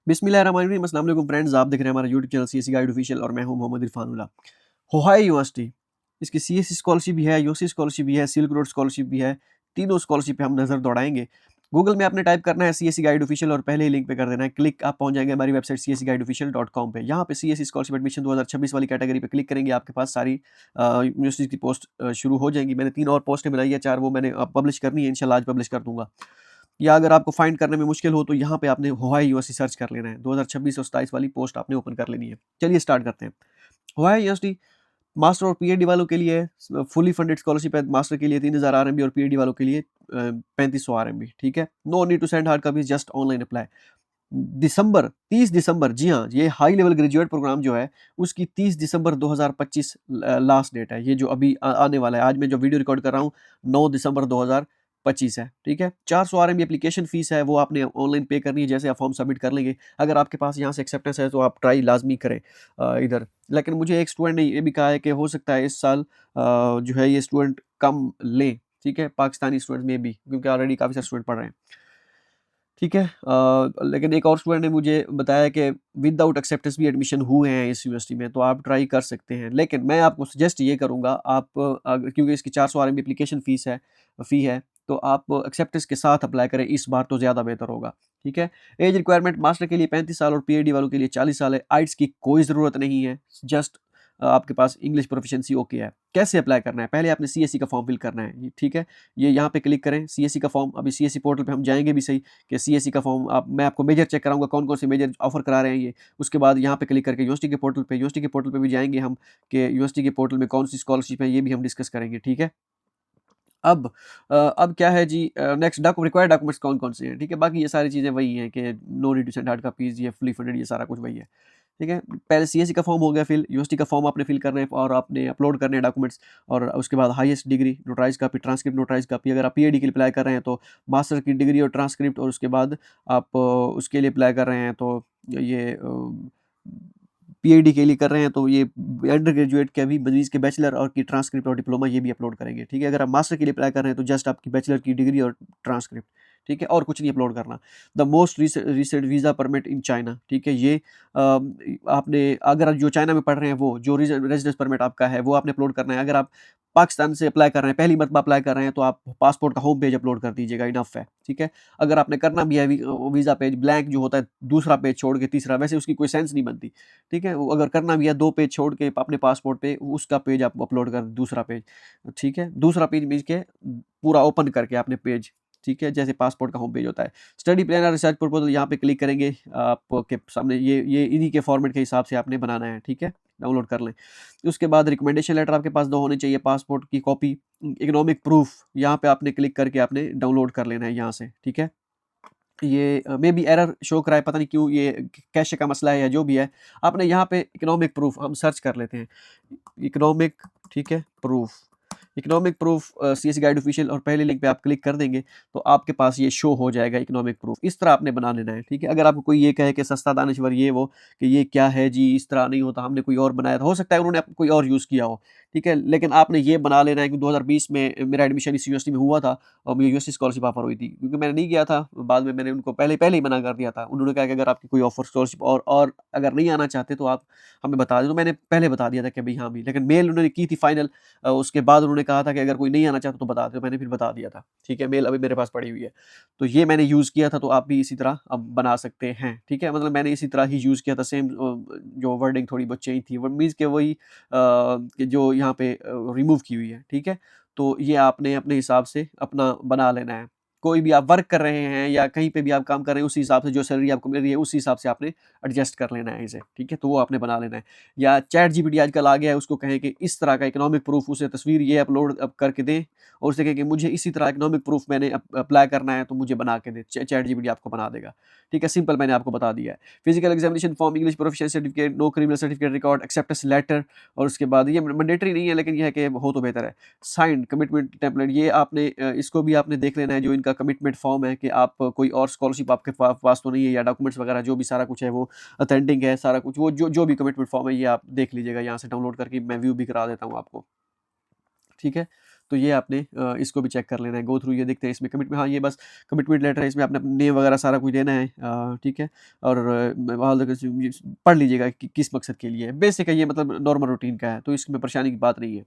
बिस्मिल्लाहिर्रहमानिर्रहीम, अस्सलाम वालेकुम फ्रेंड्स, आप देख रहे हैं हमारा YouTube channel CSC guide official और मैं हूं मोहम्मद इरफान उल्लाह। ओहायो यूनिवर्सिटी, इसकी सीएससी स्कॉलरशिप भी है, यूसी स्कॉलरशिप भी है, सिल्क रोड स्कॉलरशिप भी है। तीनों स्कॉलरशिप पे हम नज़र दौड़ाएंगे। गूगल में आपने टाइप करना है सीएससी गाइड ऑफिशियल और पहले ही लिंक पे कर देना है क्लिक, आप पहुंच जाएंगे हमारी वेबसाइट cscguideofficial.com पे। यहाँ पे सीएससी स्कॉलरशिप एडमिशन 2026 वाली कैटेगरी पे क्लिक करेंगे, आपके पास सारी यूनिवर्सिटी की पोस्ट शुरू हो जाएंगी। मैंने 3 और पोस्टें बनाई है, 4 वो मैंने पब्लिश करनी है, इंशाल्लाह आज पब्लिश कर दूंगा। या अगर आपको फाइंड करने में मुश्किल हो तो यहाँ पे आपने ओहायो यूनिवर्सिटी सर्च कर लेना है। 2026 और 27 वाली पोस्ट आपने ओपन कर लेनी है। चलिए स्टार्ट करते हैं। ओहायो यूनिवर्सिटी मास्टर और पीएचडी वालों के लिए फुली फंडेड स्कॉलरशिप है। मास्टर के लिए 3000 आरएमबी और पीएचडी वालों के लिए 3500 आरएमबी। ठीक है, no need to send hard copies, just online apply. दिसंबर 30 दिसंबर, जी हाँ, ये हाई लेवल ग्रेजुएट प्रोग्राम जो है उसकी 30 दिसंबर 2025 लास्ट डेट है। ये जो अभी आने वाला है, आज मैं जो वीडियो रिकॉर्ड कर रहा हूँ 9 दिसंबर 2025 है। ठीक है, 400 आरएमबी एप्लीकेशन फीस है, वो आपने ऑनलाइन पे करनी है जैसे आप फॉर्म सबमिट कर लेंगे। अगर आपके पास यहाँ से एक्सेप्टेंस है तो आप ट्राई लाजमी करें इधर। लेकिन मुझे एक स्टूडेंट ने ये भी कहा है कि हो सकता है इस साल जो है ये स्टूडेंट कम लें। ठीक है, पाकिस्तानी स्टूडेंट में भी, क्योंकि ऑलरेडी काफ़ी सारे स्टूडेंट पढ़ रहे हैं। ठीक है, लेकिन एक और स्टूडेंट ने मुझे बताया कि विदाउट एक्सेप्टेंस भी एडमिशन हुए हैं इस यूनिवर्सिटी में, तो आप ट्राई कर सकते हैं। लेकिन मैं आपको सजेस्ट ये करूँगा, आप क्योंकि इसकी 400 आरएमबी एप्लीकेशन फ़ी है, तो आप एक्सेप्टेंस के साथ अप्लाई करें इस बार तो ज़्यादा बेहतर होगा। ठीक है, एज रिक्वायरमेंट मास्टर के लिए 35 साल और पीएचडी वालों के लिए 40 साल है। आइट्स की कोई ज़रूरत नहीं है, जस्ट आपके पास इंग्लिश प्रोफिशिएंसी ओके है। कैसे अप्लाई करना है? पहले आपने सीएससी का फॉर्म फिल करना है। ठीक है, ये यहाँ पे क्लिक करें, सीएससी का फॉर्म। अभी सीएससी पोर्टल पे हम जाएंगे भी सही कि सीएससी का फॉर्म मैं आपको मेजर चेक कराऊंगा कौन कौन से मेजर ऑफर करा रहे हैं ये। उसके बाद यहाँ पे क्लिक करके यूनिवर्सिटी के पोर्टल पे भी जाएंगे हम कि यूनिवर्सिटी के पोर्टल में कौन सी स्कॉलरशिप है, ये भी हम डिस्कस करेंगे। ठीक है, अब क्या है जी, नेक्स्ट रिक्वायर्ड डॉक्यूमेंट्स कौन कौन से हैं। ठीक है, बाकी ये सारी चीज़ें वही हैं कि no need to send hard copies, ये फुली फंडेड, ये सारा कुछ वही है। ठीक है, पहले सीएससी का फॉर्म हो गया फिल, यूनिवर्सिटी का फॉर्म आपने फिल करना है और आपने अपलोड करने हैं डॉक्यूमेंट्स। और उसके बाद highest degree, notarize copy, transcript notarize copy. अगर आप पीएचडी के लिए अप्लाई कर रहे हैं तो मास्टर की डिग्री और ट्रांसक्रिप्ट, और उसके बाद आप उसके लिए अप्लाई कर रहे हैं तो ये पीएचडी के लिए कर रहे हैं तो ये अंडर ग्रेजुएट के भी मरीज के बैचलर और की ट्रांसक्रिप्ट और डिप्लोमा ये भी अपलोड करेंगे। ठीक है, अगर आप मास्टर के लिए अप्लाई कर रहे हैं तो जस्ट आपकी बैचलर की डिग्री और ट्रांसक्रिप्ट। ठीक है, और कुछ नहीं अपलोड करना। The most recent visa permit in China. ठीक है, ये आपने अगर जो चाइना में पढ़ रहे हैं वो जो रेजिडेंस परमिट आपका है वो आपने अपलोड करना है। अगर आप पाकिस्तान से अप्लाई कर रहे हैं, पहली मरतबा अप्लाई कर रहे हैं, तो आप पासपोर्ट का होम पेज अपलोड कर दीजिएगा, इनफ है। ठीक है, अगर आपने करना भी है वीज़ा पेज ब्लैंक जो होता है, दूसरा पेज छोड़ के तीसरा, वैसे उसकी कोई सेंस नहीं बनती। ठीक है, वो अगर करना भी है 2 पेज छोड़ के अपने पासपोर्ट पे उसका पेज आप अपलोड कर, दूसरा पेज। ठीक है, दूसरा पेज मीन्स के पूरा ओपन करके आपने पेज। ठीक है, जैसे पासपोर्ट का होम पेज होता है। स्टडी प्लान और रिसर्च प्रपोजल यहाँ पे क्लिक करेंगे, आपके सामने ये इन्हीं के फॉर्मेट के हिसाब से आपने बनाना है। ठीक है, डाउनलोड कर लें। उसके बाद रिकमेंडेशन लेटर आपके पास 2 होने चाहिए, पासपोर्ट की कॉपी, इकोनॉमिक प्रूफ यहाँ पे आपने क्लिक करके आपने डाउनलोड कर लेना है यहाँ से। ठीक है, ये मे बी एरर शो करा है, पता नहीं क्यों, ये कैशे का मसला है या जो भी है। आपने यहाँ पे इकोनॉमिक प्रूफ हम सर्च कर लेते हैं, इकोनॉमिक, ठीक है, proof, economic proof CSC guide official, और पहले लिंक पे आप क्लिक कर देंगे तो आपके पास ये शो हो जाएगा इकोनॉमिक प्रूफ। इस तरह आपने बना लेना है। ठीक है, अगर आपको कोई ये कहे कि सस्ता दानिश्वर ये वो कि ये क्या है जी, इस तरह नहीं होता, हमने कोई और बनाया था, हो सकता है उन्होंने कोई और यूज़ किया हो। ठीक है, लेकिन आपने ये बना लेना है कि 2020 में मेरा एडमिशन इस यूनिवर्सिटी में हुआ था और मुझे यूनिवर्सिटी स्कॉलरशिप ऑफर हुई थी। क्योंकि मैंने नहीं किया था, बाद में मैंने उनको पहले पहले ही मना कर दिया था। उन्होंने कहा कि अगर आपकी कोई ऑफर स्कॉलरशिप और अगर नहीं आना चाहते तो आप हमें बता दें। तो मैंने पहले बता दिया था कि भाई हाँ भी, लेकिन मेल उन्होंने की थी फाइनल। उसके बाद उन्होंने कहा था कि अगर कोई नहीं आना चाहता तो बता दो, मैंने फिर बता दिया था। ठीक है, मेल अभी मेरे पास पड़ी हुई है, तो ये मैंने यूज़ किया था, तो आप भी इसी तरह अब बना सकते हैं। ठीक है, मतलब मैंने इसी तरह ही यूज़ किया था, सेम जो वर्डिंग थोड़ी बहुत चेंज थी, वो मीन्स के वही कि जो यहाँ पे रिमूव की हुई है। ठीक है, तो ये आपने अपने हिसाब से अपना बना लेना है। कोई भी आप वर्क कर रहे हैं या कहीं पे भी आप काम कर रहे हैं, उसी हिसाब से जो सैलरी आपको मिल रही है उसी हिसाब से आपने एडजस्ट कर लेना है इसे। ठीक है, तो वो आपने बना लेना है। या चैट जीपीटी आजकल आ गया है, उसको कहें कि इस तरह का इकोनॉमिक प्रूफ, उसे तस्वीर ये अपलोड करके दें और उसे कहें कि मुझे इसी तरह इकोनॉमिक प्रूफ मैंने अप्लाई करना है तो मुझे बना के दे। चैट जीपीटी आपको बना देगा। ठीक है, सिंपल, मैंने आपको बता दिया है। Physical examination form, English proficiency certificate, no criminal certificate record, acceptance letter, और उसके बाद ये मैंडेटरी नहीं है लेकिन यह है कि हो तो बेहतर है। साइंड कमिटमेंट टेम्पलेट, ये आपने इसको भी आपने देख लेना है, जो इनका कमिटमेंट फॉर्म है कि आप कोई और स्कॉलरशिप आपके पास तो नहीं है, या डॉक्यूमेंट्स वगैरह जो भी सारा कुछ है वो ऑथेंटिक है, सारा कुछ वो जो भी कमिटमेंट फॉर्म है ये आप देख लीजिएगा यहाँ से डाउनलोड करके। मैं व्यू भी करा देता हूँ आपको। ठीक है, तो ये आपने इसको भी चेक कर लेना है, गो थ्रू ये देखते हैं इसमें कमिट में, हाँ, ये बस कमिटमेंट लेटर है, इसमें आपने नेम वगैरह सारा कुछ देना है, ठीक है, और पढ़ लीजिएगा कि किस मकसद के लिए है, बेसिक है ये, मतलब नॉर्मल रूटीन का है, तो इसमें परेशानी की बात नहीं है।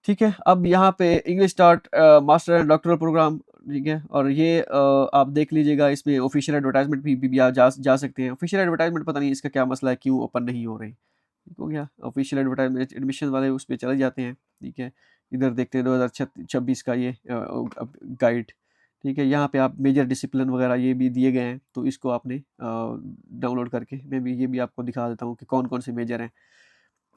ठीक है, अब यहाँ पे English start master and doctoral program, ठीक है, और ये आप देख लीजिएगा, इसमें ऑफिशियल एडवर्टाइजमेंट भी आप जा सकते हैं। ऑफिशियल एडवर्टाइजमेंट पता नहीं इसका क्या मसला है, क्यों ओपन नहीं हो रही, ठीक हो गया। ऑफिशियल एडवर्टाइजमेंट एडमिशन वाले उस पे चले जाते हैं, ठीक है, इधर देखते हैं 2026 का ये गाइड, ठीक है, यहाँ पे आप मेजर डिसिप्लिन वगैरह ये भी दिए गए हैं, तो इसको आपने डाउनलोड करके मैं भी ये भी आपको दिखा देता हूँ कि कौन कौन से मेजर हैं,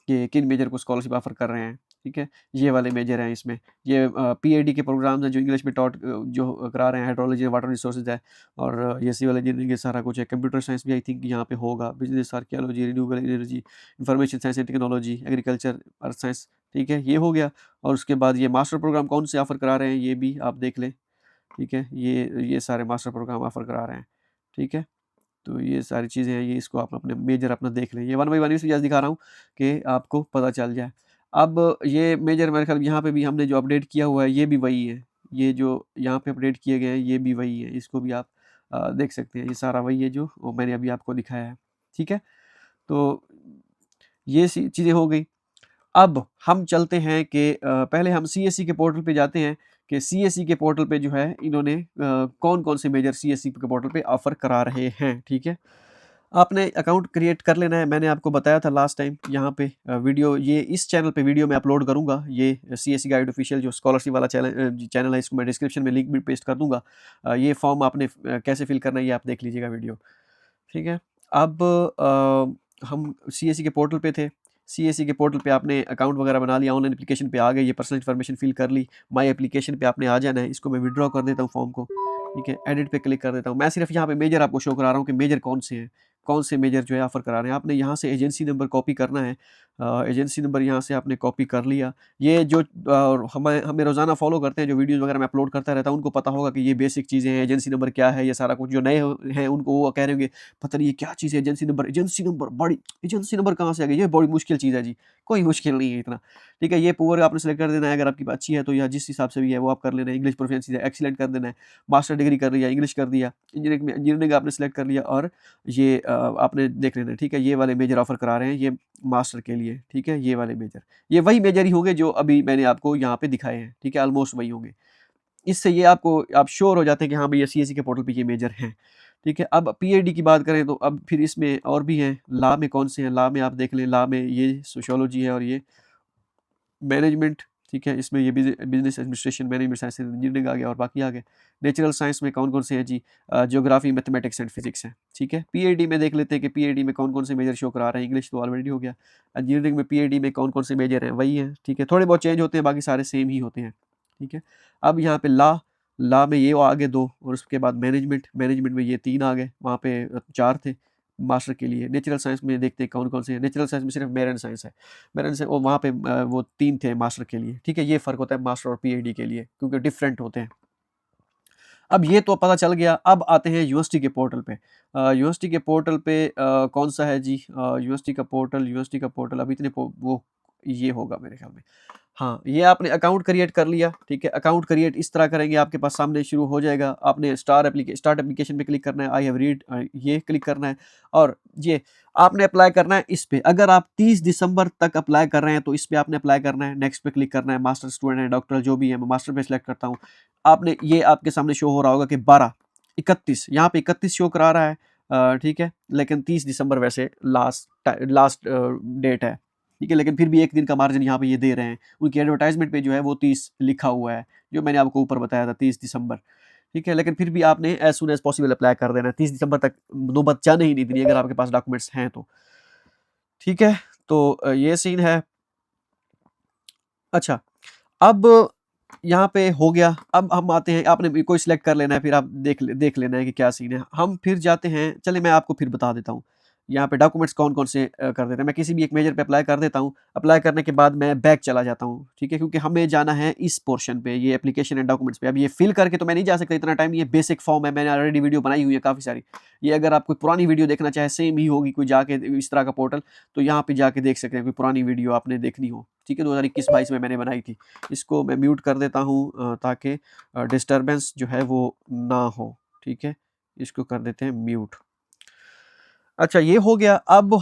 कि किन मेजर को स्कॉलरशिप ऑफर कर रहे हैं, ठीक है, ये वाले मेजर हैं इसमें। ये पीएडी के प्रोग्राम्स हैं जो इंग्लिश में जो करा रहे हैं, हाइड्रोलॉजी वाटर रिसोर्सेज है, और ये सिविल इंजीनियरिंग, ये सारा कुछ है। कंप्यूटर साइंस भी आई थिंक यहाँ पे होगा, business archaeology, renewable energy, information science and technology, agriculture, earth science, ठीक है, ये हो गया। और उसके बाद ये मास्टर प्रोग्राम कौन से ऑफर करा रहे हैं ये भी आप देख लें, ठीक है, ये सारे मास्टर प्रोग्राम ऑफर करा रहे हैं, ठीक है। तो ये सारी चीज़ें हैं, ये इसको आप अपने मेजर अपना देख लें, ये 1 बाई 1 इसलिए आज दिखा रहा हूँ कि आपको पता चल जाए। अब ये मेजर मेरे ख्याल यहाँ पे भी हमने जो अपडेट किया हुआ है ये भी वही है, ये जो यहाँ पे अपडेट किए गए हैं ये भी वही है, इसको भी आप देख सकते हैं, ये सारा वही है जो मैंने अभी आपको दिखाया है, ठीक है। तो ये सी चीज़ें हो गई। अब हम चलते हैं कि पहले हम सीएसई के पोर्टल पे जाते हैं कि सीएसई के पोर्टल पे जो है इन्होंने कौन-कौन से मेजर सीएसई के पोर्टल पे ऑफ़र करा रहे हैं, ठीक है। आपने अकाउंट क्रिएट कर लेना है, मैंने आपको बताया था लास्ट टाइम यहाँ पे वीडियो, ये इस चैनल पे वीडियो मैं अपलोड करूँगा, ये सीएसई गाइड ऑफिशियल जो स्कॉलरशिप वाला चैनल है, इसको मैं डिस्क्रिप्शन में लिंक भी पेस्ट कर दूँगा। ये फॉर्म आपने कैसे फिल करना है ये आप देख लीजिएगा वीडियो, ठीक है। अब हम सीएसई के पोर्टल पे थे, सीएसई के पोर्टल पे आपने अकाउंट वगैरह बना लिया, ऑनलाइन एप्लीकेशन पे आ गए, ये पर्सनल इन्फॉर्मेशन फिल कर ली, माय एप्लीकेशन पे आपने आ जाना है, इसको मैं विथड्रॉ कर देता हूँ फॉर्म को, ठीक है, एडिट पे क्लिक कर देता हूँ। मैं सिर्फ यहाँ पे मेजर आपको शो करा रहा हूँ कि मेजर कौन से हैं, कौन से मेजर जो है ऑफ़र करा रहे हैं। आपने यहाँ से एजेंसी नंबर कॉपी करना है, एजेंसी नंबर यहाँ से आपने कॉपी कर लिया। ये जो हमें रोज़ाना फ़ॉलो करते हैं, जो वीडियोज़ वगैरह मैं अपलोड करता रहता हूँ, उनको पता होगा कि ये बेसिक चीज़ें हैं, एजेंसी नंबर क्या है, ये सारा कुछ। जो नए हैं उनको वो कह रहे होंगे पता नहीं ये क्या चीज़ है, एजेंसी नंबर बड़ी एजेंसी नंबर कहाँ से आ गई? ये बड़ी मुश्किल चीज़ है जी, कोई मुश्किल नहीं है इतना, ठीक है। ये पुअर आपने सेलेक्ट कर देना है, अगर आपकी अच्छी है तो, या जिस हिसाब से भी है वो आप कर लेना है। इंग्लिश प्रोफिशिएंसी है, एक्सीलेंट कर देना है। मास्टर डिग्री कर लिया, इंग्लिश कर दिया, इंजीनियरिंग आपने सेलेक्ट कर लिया, और ये आपने देख लेना है, ठीक है। ये वाले मेजर ऑफ़र करा रहे हैं ये मास्टर के लिए, ठीक है, ये वाले मेजर। ये वही मेजर ही होंगे जो अभी मैंने आपको यहाँ पे दिखाए हैं, ठीक है, ऑलमोस्ट वही होंगे। इससे ये आप श्योर हो जाते हैं कि हाँ भई, ये सीएसई के पोर्टल पे ये मेजर हैं, ठीक है। अब पीएडी की बात करें तो अब फिर इसमें और भी हैं, लॉ में कौन से हैं, लॉ में आप देख लें, लॉ में ये सोशियोलॉजी है और ये मैनेजमेंट, ठीक है, इसमें ये business administration, management science and engineering आ गया, और बाकी आ गए। नेचुरल साइंस में कौन-कौन से हैं जी, ज्योग्राफी, मैथमेटिक्स एंड फिज़िक्स हैं, ठीक है। पीएडी में देख लेते हैं कि पीएडी में कौन-कौन से मेजर शो करा रहे हैं। इंग्लिश तो ऑलरेडी हो गया। इंजीनियरिंग में पीएडी में कौन-कौन से मेजर हैं, वही हैं, ठीक है। थोड़े बहुत चेंज होते हैं, बाकी सारे सेम ही होते हैं, ठीक है। अब यहाँ पे लॉ में ये आ गए 2, और उसके बाद मैनेजमेंट में ये 3 आ गए, वहाँ पे 4 थे मास्टर के लिए। नेचुरल साइंस में देखते हैं कौन-कौन से हैं। नेचुरल साइंस में सिर्फ मेरिन साइंस है। मेरिन से वहाँ पे वो 3 थे मास्टर के लिए, ठीक है। ये फ़र्क होता है मास्टर और पीएडी के लिए, क्योंकि डिफरेंट होते हैं। अब ये तो पता चल गया, अब आते हैं यूनिवर्सिटी के पोर्टल पे। यूनिवर्सिटी के पोर्टल पे कौन-सा है जी, यूनिवर्सिटी का पोर्टल अभी इतने वो ये होगा मेरे ख़्याल में। हाँ, ये आपने अकाउंट क्रिएट कर लिया, ठीक है। अकाउंट क्रिएट इस तरह करेंगे, आपके पास सामने शुरू हो जाएगा। आपने स्टार्ट एप्लीकेशन पे क्लिक करना है, आई हैव रीड ये क्लिक करना है, और ये आपने अप्लाई करना है इस पे। अगर आप 30 दिसंबर तक अप्लाई कर रहे हैं तो इस पे आपने अप्लाई करना है, नेक्स्ट पे क्लिक करना है। मास्टर स्टूडेंट है, डॉक्टर जो भी है, मैं मास्टर पे सिलेक्ट करता हूँ। आपने ये आपके सामने शो हो रहा होगा कि 12, 31 यहाँ पे 31 शो करा रहा है, ठीक है, लेकिन 30 दिसंबर वैसे लास्ट डेट है, ठीक है, लेकिन फिर भी 1 दिन का मार्जिन यहाँ पे ये दे रहे हैं। उनकी एडवर्टाइज़मेंट पे जो है वो 30 लिखा हुआ है, जो मैंने आपको ऊपर बताया था 30 दिसंबर, ठीक है, लेकिन फिर भी आपने as soon as possible apply कर देना है। 30 दिसंबर तक नौबत जाने ही नहीं देनी अगर आपके पास डॉक्यूमेंट्स हैं तो, ठीक है। तो ये सीन है। अच्छा, अब यहाँ पे हो गया, अब हम आते हैं, आपने भी कोई सिलेक्ट कर लेना है, फिर आप देख लेना है कि क्या सीन है। हम फिर जाते हैं, चलिए मैं आपको फिर बता देता हूँ। यहाँ पे डॉक्यूमेंट्स कौन-कौन से कर देते हैं। मैं किसी भी एक मेजर पे अप्लाई कर देता हूँ, अप्लाई करने के बाद मैं बैक चला जाता हूँ, ठीक है? क्योंकि हमें जाना है इस पोर्शन पे, ये एप्लीकेशन एंड डॉक्यूमेंट्स पे। अब ये फिल करके तो मैं नहीं जा सकता, इतना टाइम, ये बेसिक फॉर्म है, मैंने ऑलरेडी वीडियो बनाई हुई है काफ़ी सारी। ये अगर आप कोई पुरानी वीडियो देखना चाहें, सेम ही होगी कोई जाके इस तरह का पोर्टल, तो यहाँ पे जाके देख सकते हैं, कोई पुरानी वीडियो आपने देखनी हो, ठीक है? 2021-22 में मैंने बनाई थी। इसको मैं म्यूट कर देता हूँ ताकि डिस्टर्बेंस जो है वो ना हो, ठीक है? इसको कर देते हैं म्यूट। अच्छा, ये हो गया। अब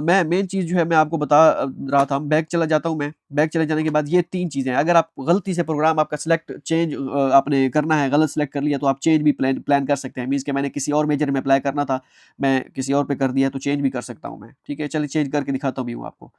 मैं मेन चीज़ जो है मैं आपको बता रहा था, बैक चला जाता हूँ मैं। बैक चले जाने के बाद ये 3 चीज़ें हैं, अगर आप गलती से प्रोग्राम आपका चेंज आपने करना है, गलत सेलेक्ट कर लिया, तो आप चेंज भी प्लान कर सकते हैं। मीन्स कि मैंने किसी और मेजर में अप्लाई करना था, मैं किसी और पे कर दिया, तो चेंज भी कर सकता हूँ मैं, ठीक है? चलिए चेंज करके दिखाता भी हूँ आपको,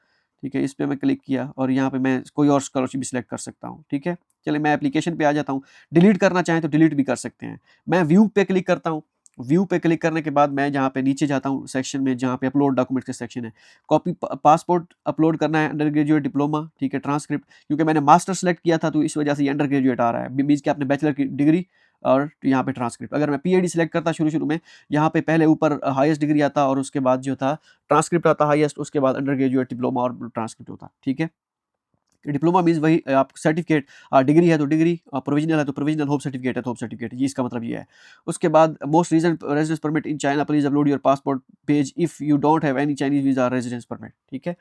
ठीक है? इस पे मैं क्लिक किया और यहाँ पे मैं कोई और स्कॉलरशिप भी सिलेक्ट कर सकता हूँ, ठीक है? चलिए मैं एप्लीकेशन पे आ जाता हूँ। डिलीट करना चाहें तो डिलीट भी कर सकते हैं। मैं व्यू पे क्लिक करता हूँ। व्यू पे क्लिक करने के बाद मैं जहाँ पे नीचे जाता हूँ सेक्शन में, जहाँ पे अपलोड डॉक्यूमेंट का सेक्शन है। कॉपी पासपोर्ट अपलोड करना है, अंडर ग्रेजुएट डिप्लोमा, ठीक है? ट्रांसक्रिप्ट, क्योंकि मैंने मास्टर सेलेक्ट किया था तो इस वजह से ये अंडर ग्रेजुएट आ रहा है। मीन्स कि आपने बैचलर की डिग्री और यहाँ पे ट्रांसक्रिप्ट। अगर मैं पीएचडी सेलेक्ट करता शुरू-शुरू में, यहाँ पे पहले ऊपर हाईएस्ट डिग्री आता और उसके बाद जो था ट्रांसक्रिप्ट आता हाईएस्ट, उसके बाद अंडर ग्रेजुएट डिप्लोमा और ट्रांसक्रिप्ट होता, ठीक है? डिप्लोमा मीन्स वही आप सर्टिफिकेट, डिग्री है तो डिग्री, प्रोविजनल है तो प्रोविजनल, होप सर्टिफिकेट है तो होप सर्टिफिकेट, ये इसका मतलब ये है। उसके बाद most recent residence permit in China, please upload your passport page if you don't have any Chinese visa residence permit, ठीक है?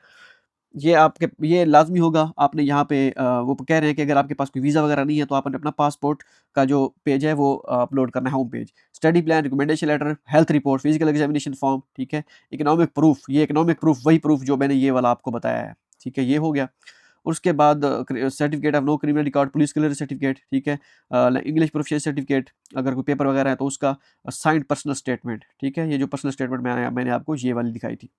ये लाजमी होगा, आपने यहाँ पे वो कह रहे हैं कि अगर आपके पास कोई वीज़ा वगैरह नहीं है तो आपने अपना पासपोर्ट का जो पेज है वो अपलोड करना है, home page. Study plan, recommendation letter, health report, physical examination form, ठीक है? इकोनॉमिक प्रूफ, ये इकोनॉमिक प्रूफ वही प्रूफ जो मैंने ये वाला आपको बताया है, ठीक है? ये हो गया। उसके बाद certificate of no criminal record, police clearance certificate, ठीक है? इंग्लिश प्रोफिशिएंसी सर्टिफिकेट, अगर कोई पेपर वगैरह है तो उसका, साइंड पर्सनल स्टेटमेंट, ठीक है? ये जो पर्सनल स्टेटमेंट मैंने आपको ये वाली दिखाई थी,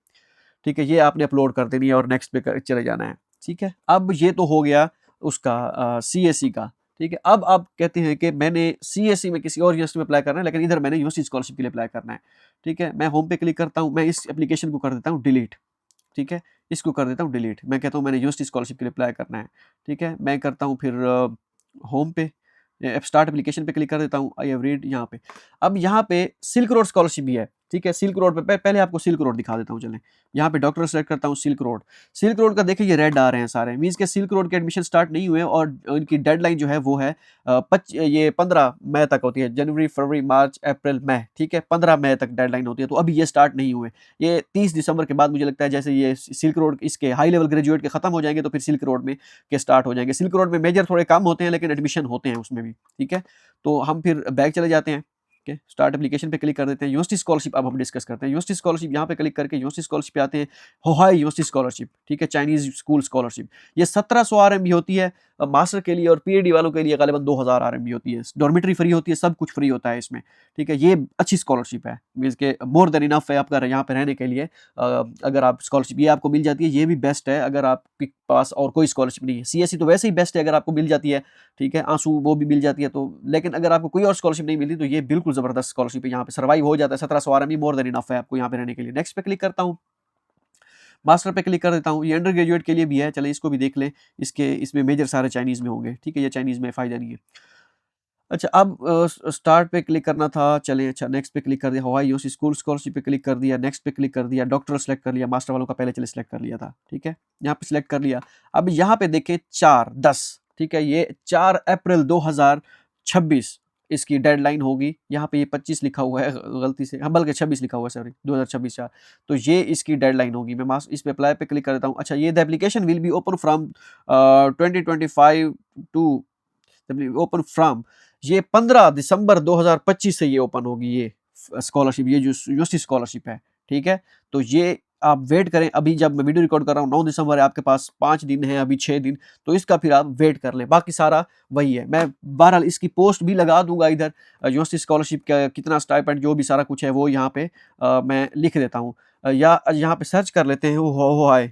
ठीक है? ये आपने अपलोड कर देनी है और नेक्स्ट पे चले जाना है, ठीक है? अब ये तो हो गया उसका सीएससी का, ठीक है? अब आप कहते हैं कि मैंने सीएससी में किसी और यूनिवर्सिटी में अप्लाई करना है, लेकिन इधर मैंने यूनिवर्सिटी स्कॉलरशिप के लिए अप्लाई करना है, ठीक है? मैं होम पे क्लिक करता हूँ, मैं इस एप्लीकेशन को कर देता हूँ डिलीट, ठीक है? इसको कर देता हूँ डिलीट। मैं कहता हूँ मैंने यूनिवर्सिटी स्कॉलरशिप के लिए अप्लाई करना है, ठीक है? मैं करता हूँ फिर होम पे, स्टार्ट एप्लीकेशन पे क्लिक कर देता हूँ, आई हैव रीड यहाँ पे। अब यहाँ पे सिल्क रोड स्कॉलरशिप भी है, ठीक है? सिल्क रोड पे पहले आपको सिल्क रोड दिखा देता हूँ, चलें। यहाँ पे डॉक्टर सेलेक्ट करता हूँ, सिल्क रोड। सिल्क रोड का देखिए ये रेड आ रहे हैं सारे, मीन्स के सिल्क रोड के एडमिशन स्टार्ट नहीं हुए और इनकी डेडलाइन जो है वो है ये 15 मई तक होती है। जनवरी, फरवरी, मार्च, अप्रैल, मई, ठीक है? 15 मई तक डेडलाइन होती है, तो अभी ये स्टार्ट नहीं हुए। ये 30 दिसंबर के बाद मुझे लगता है, जैसे ये सिल्क रोड इसके हाई लेवल ग्रेजुएट के खत्म हो जाएँगे तो फिर सिल्क रोड में के स्टार्ट हो जाएँगे। सिल्क रोड में मेजर थोड़े कम होते हैं लेकिन एडमिशन होते हैं उसमें भी, ठीक है? तो हम फिर बैक चले जाते हैं, ठीक है? स्टार्ट एप्लीकेशन पे क्लिक कर देते हैं। यूनिवर्सिटी स्कॉलरशिप अब हम डिस्कस करते हैं। यूनिवर्सिटी स्कॉलरशिप यहाँ पे क्लिक करके यूनिवर्सिटी स्कॉलरशिप पे आते हैं। होहाई यूनिवर्सिटी स्कॉलरशिप, ठीक है? Chinese school scholarship. ये 1700 आरएमबी होती है। मास्टर के लिए और पीएचडी वालों के लिए ग़ालिबन 2000 आरएमबी होती है। डॉर्मिटरी फ्री होती है, सब कुछ फ्री होता है इसमें, ठीक है? ये अच्छी स्कॉलरशिप है, मीन्स के मोर देन इनफ है आपका यहाँ पे रहने के लिए। अगर आप स्कॉलरशिप ये आपको मिल जाती है, ये भी बेस्ट है अगर आपके पास और कोई स्कॉलरशिप नहीं है। सीएससी तो वैसे ही बेस्ट है अगर आपको मिल जाती है, ठीक है? आंसू वो भी मिल जाती है तो, लेकिन अगर आपको कोई और स्कॉलरशिप नहीं मिलती तो ये बिल्कुल ज़बरदस्त स्कॉलरशिप है, यहाँ पे सर्वाइव हो जाता है। 1700 आरएमबी मोर देन इनफ है आपको यहाँ पे रहने के लिए। नेक्स्ट पे क्लिक करता हूँ, मास्टर पे क्लिक कर देता हूँ। ये अंडर ग्रेजुएट के लिए भी है, चलिए इसको भी देख लें। इसमें मेजर सारे चाइनीज़ में होंगे, ठीक है? ये चाइनीज़ में फ़ायदा नहीं है। अच्छा, अब स्टार्ट पे क्लिक करना था, चलें। अच्छा, नेक्स्ट पे क्लिक कर दिया, हवाई यूनिवर्सिटी स्कूल स्कॉलरशिप पे क्लिक कर दिया, नेक्स्ट पे क्लिक कर दिया, डॉक्टर सेलेक्ट कर लिया, मास्टर वालों का पहले चले सेलेक्ट कर लिया था, ठीक है? यहाँ पे सेलेक्ट कर लिया। अब यहाँ पे देखें 4/10, ठीक है? ये 4 अप्रैल 2026 इसकी डेडलाइन होगी। यहाँ पे ये 25 लिखा हुआ है गलती से, हाँ, बल्कि 26 लिखा हुआ है, सॉरी, 2026 4। तो ये इसकी डेडलाइन होगी। मैं इस पे अप्लाई पे क्लिक कर देता हूँ। अच्छा, ये the application will be open from 2025 to open from, ये 15 दिसंबर 2025 से ये ओपन होगी, ये स्कॉलरशिप, ये जो यूनिवर्सिटी स्कॉलरशिप है, ठीक है? तो ये आप वेट करें। अभी जब मैं वीडियो रिकॉर्ड कर रहा हूँ 9 दिसंबर है, आपके पास 5 दिन है, अभी 6 दिन, तो इसका फिर आप वेट कर लें। बाकी सारा वही है। मैं बहरहाल इसकी पोस्ट भी लगा दूंगा इधर, यूनिवर्सिटी स्कॉलरशिप का कितना स्टाइपेंड जो भी सारा कुछ है वो यहाँ पे मैं लिख देता हूँ। या यहाँ पे सर्च कर लेते हैं होहाई।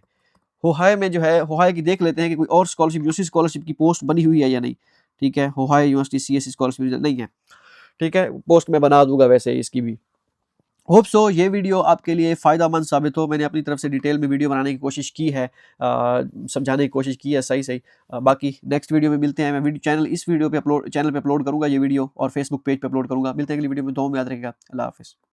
होहाई में जो है, होहाई की देख लेते हैं कि कोई और स्कॉलरशिप, यूनिवर्सिटी स्कॉलरशिप की पोस्ट बनी हुई है या नहीं, ठीक है? होहाई यूनिवर्सिटी सीएससी स्कॉलरशिप नहीं है, ठीक है? पोस्ट मैं बना दूंगा वैसे इसकी भी। होप सो ये वीडियो आपके लिए फ़ायदेमंद साबित हो। मैंने अपनी तरफ से डिटेल में वीडियो बनाने की कोशिश की है, समझाने की कोशिश की है सही। बाकी नेक्स्ट वीडियो में मिलते हैं। मैं चैनल पे अपलोड करूँगा ये वीडियो और फेसबुक पेज पे अपलोड करूँगा। मिलते हैं अगली वीडियो में। दुआ में याद रखिएगा। अल्लाह हाफ़िज़।